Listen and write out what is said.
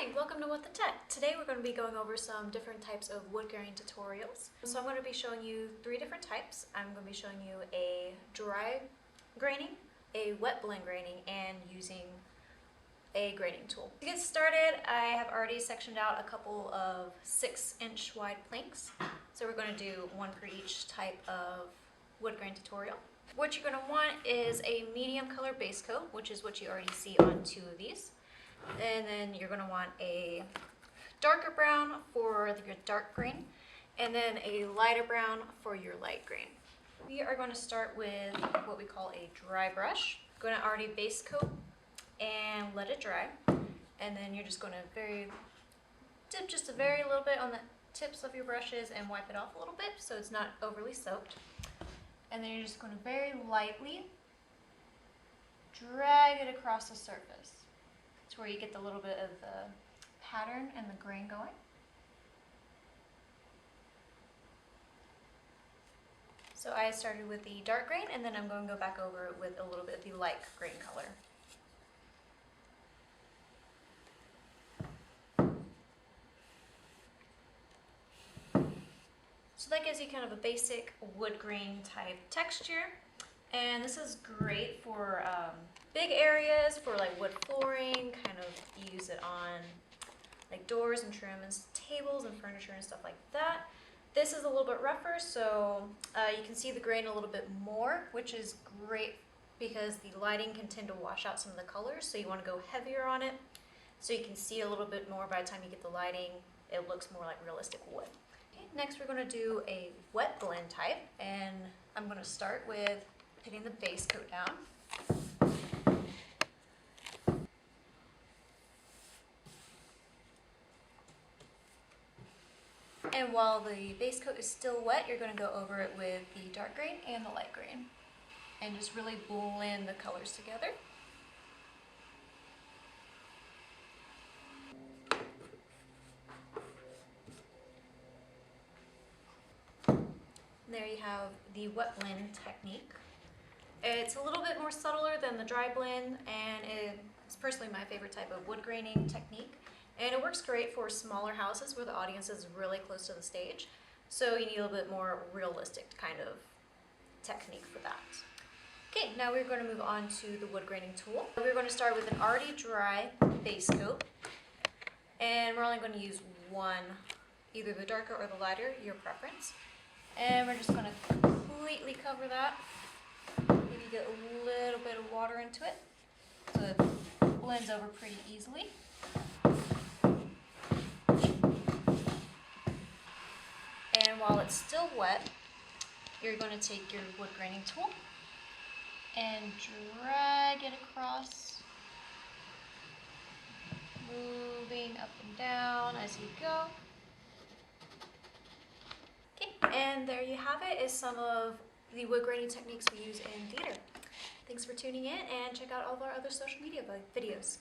Hi, welcome to What the Tech. Today we're going to be going over some different types of wood graining tutorials. So I'm going to be showing you 3 different types. I'm going to be showing you a dry graining, a wet blend graining, and using a graining tool. To get started, I have already sectioned out a couple of 6-inch wide planks. So we're going to do one for each type of wood grain tutorial. What you're going to want is a medium color base coat, which is what you already see on 2 of these. And then you're going to want a darker brown for your dark grain, and then a lighter brown for your light grain. We are going to start with what we call a dry brush. Going to already base coat and let it dry, and then you're just going to dip just a very little bit on the tips of your brushes and wipe it off a little bit so it's not overly soaked. And then you're just going to very lightly drag it across the surface. It's where you get the little bit of the pattern and the grain going. So I started with the dark grain, and then I'm going to go back over it with a little bit of the light grain color. So that gives you kind of a basic wood grain type texture, and this is great for big areas, for like wood flooring, kind of use it on like doors and trim and tables and furniture and stuff like that. This is a little bit rougher, so you can see the grain a little bit more, which is great because the lighting can tend to wash out some of the colors, so you want to go heavier on it so you can see a little bit more. By the time you get the lighting, it looks more like realistic wood. Next we're going to do a wet blend type, and I'm going to start with putting the base coat down. And while the base coat is still wet, you're going to go over it with the dark grain and the light grain and just really blend the colors together. There you have the wet blend technique. It's a little bit more subtler than the dry blend, and it's personally my favorite type of wood graining technique. And it works great for smaller houses where the audience is really close to the stage. So you need a little bit more realistic kind of technique for that. Okay, now we're going to move on to the wood graining tool. We're going to start with an already dry base coat. And we're only going to use one, either the darker or the lighter, your preference. And we're just going to completely cover that. Maybe get a little bit of water into it so it blends over pretty easily. And while it's still wet, you're going to take your wood graining tool and drag it across, moving up and down as you go. Okay, and there you have it, is some of the wood graining techniques we use in theater. Thanks for tuning in, and check out all of our other social media videos.